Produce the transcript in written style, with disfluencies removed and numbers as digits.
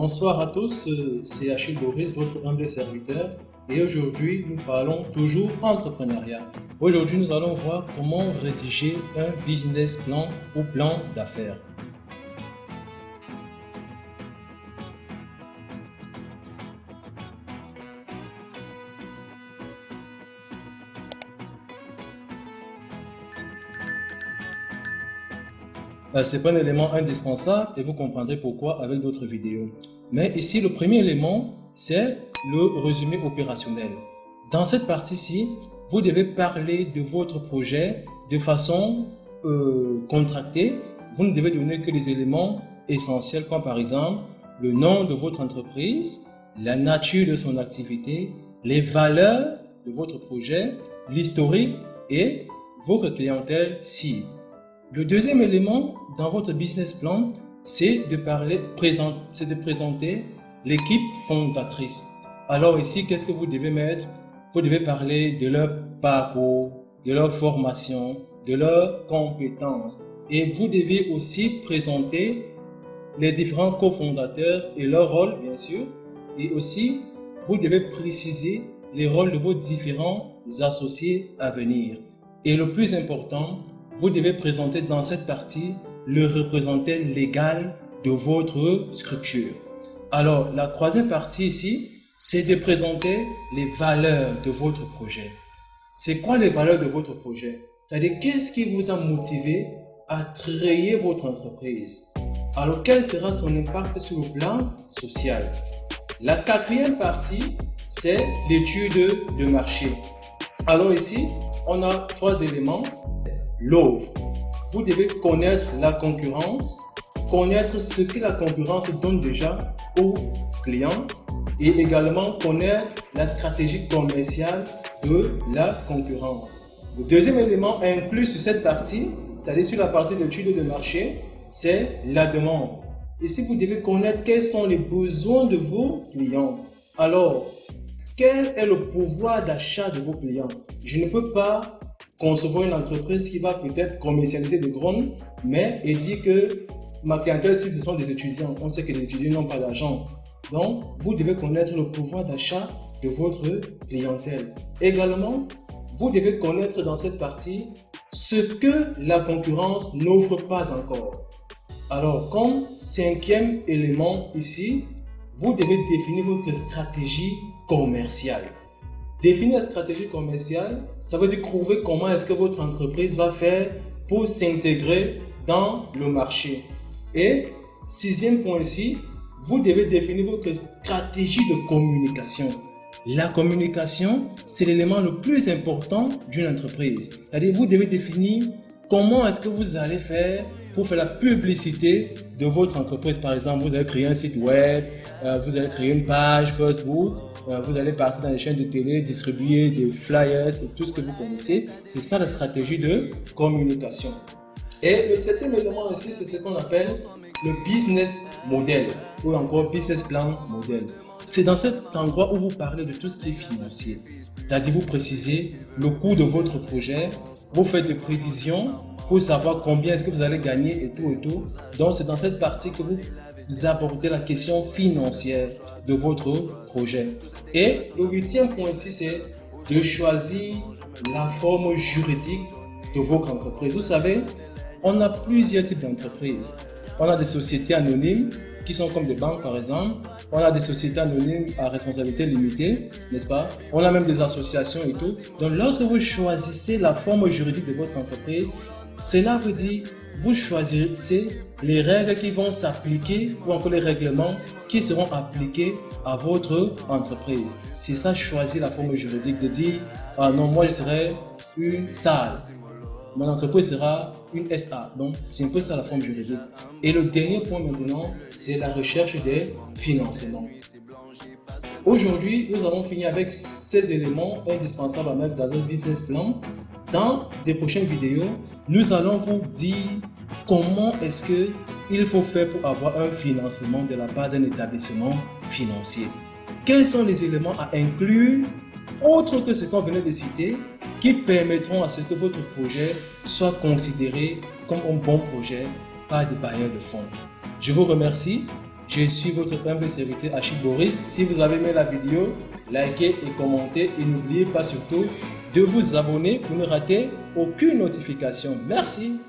Bonsoir à tous, c'est Achille Boris, votre humble serviteur, et aujourd'hui nous parlons toujours entrepreneuriat. Aujourd'hui nous allons voir comment rédiger un business plan ou plan d'affaires. Ce n'est pas un élément indispensable et vous comprendrez pourquoi avec d'autres vidéos. Mais ici, le premier élément, c'est le résumé opérationnel. Dans cette partie-ci, vous devez parler de votre projet de façon contractée. Vous ne devez donner que les éléments essentiels comme par exemple le nom de votre entreprise, la nature de son activité, les valeurs de votre projet, l'historique et votre clientèle cible. Le deuxième élément dans votre business plan, c'est de présenter l'équipe fondatrice. Alors ici, qu'est-ce que vous devez mettre? Vous devez parler de leur parcours, de leur formation, de leurs compétences. Et vous devez aussi présenter les différents cofondateurs et leur rôle, bien sûr. Et aussi, vous devez préciser les rôles de vos différents associés à venir. Et le plus important, vous devez présenter dans cette partie le représentant légal de votre structure. Alors, la troisième partie ici, c'est de présenter les valeurs de votre projet. C'est quoi les valeurs de votre projet? C'est-à-dire, qu'est-ce qui vous a motivé à créer votre entreprise? Alors, quel sera son impact sur le plan social? La quatrième partie, c'est l'étude de marché. Alors ici, on a trois éléments. L'offre. Vous devez connaître la concurrence, connaître ce que la concurrence donne déjà aux clients et également connaître la stratégie commerciale de la concurrence. Le deuxième élément inclus sur cette partie, c'est-à-dire sur la partie d'étude de marché, c'est la demande. Ici, vous devez connaître quels sont les besoins de vos clients. Alors, quel est le pouvoir d'achat de vos clients? Je ne peux pas concevoir une entreprise qui va peut-être commercialiser des drones, mais et dire que ma clientèle cible, ce sont des étudiants. On sait que les étudiants n'ont pas d'argent. Donc, vous devez connaître le pouvoir d'achat de votre clientèle. Également, vous devez connaître dans cette partie ce que la concurrence n'offre pas encore. Alors, comme cinquième élément ici, vous devez définir votre stratégie commerciale. Définir la stratégie commerciale, ça veut dire trouver comment est-ce que votre entreprise va faire pour s'intégrer dans le marché. Et sixième point ici, vous devez définir votre stratégie de communication. La communication, c'est l'élément le plus important d'une entreprise. C'est-à-dire, vous devez définir comment est-ce que vous allez faire pour faire la publicité de votre entreprise. Par exemple, vous allez créer un site web, vous allez créer une page Facebook, vous allez partir dans les chaînes de télé, distribuer des flyers et tout ce que vous connaissez. C'est ça la stratégie de communication. Et le septième élément ici, c'est ce qu'on appelle le business model ou encore business plan model. C'est dans cet endroit où vous parlez de tout ce qui est financier. C'est-à-dire vous précisez le coût de votre projet, vous faites des prévisions pour savoir combien est-ce que vous allez gagner et tout et tout. Donc c'est dans cette partie que vous abordez la question financière de votre projet. Et le huitième point ici, c'est de choisir la forme juridique de votre entreprise. Vous savez, on a plusieurs types d'entreprises. On a des sociétés anonymes qui sont comme des banques par exemple. On a des sociétés anonymes à responsabilité limitée, n'est-ce pas? On a même des associations et tout. Donc lorsque vous choisissez la forme juridique de votre entreprise, cela veut dire vous choisissez les règles qui vont s'appliquer ou encore les règlements qui seront appliqués à votre entreprise. C'est ça, choisir la forme juridique de dire ah non, moi je serai une salle, mon entreprise sera une SA. Donc c'est un peu ça la forme juridique. Et le dernier point maintenant, c'est la recherche des financements. Aujourd'hui, nous avons fini avec ces éléments indispensables à mettre dans un business plan. Dans des prochaines vidéos, nous allons vous dire comment est-ce qu'il faut faire pour avoir un financement de la part d'un établissement financier. Quels sont les éléments à inclure, autres que ce qu'on venait de citer, qui permettront à ce que votre projet soit considéré comme un bon projet par des bailleurs de fonds. Je vous remercie. Je suis votre humble serviteur Achille Boris. Si vous avez aimé la vidéo, likez et commentez et n'oubliez pas surtout de vous abonner pour ne rater aucune notification. Merci.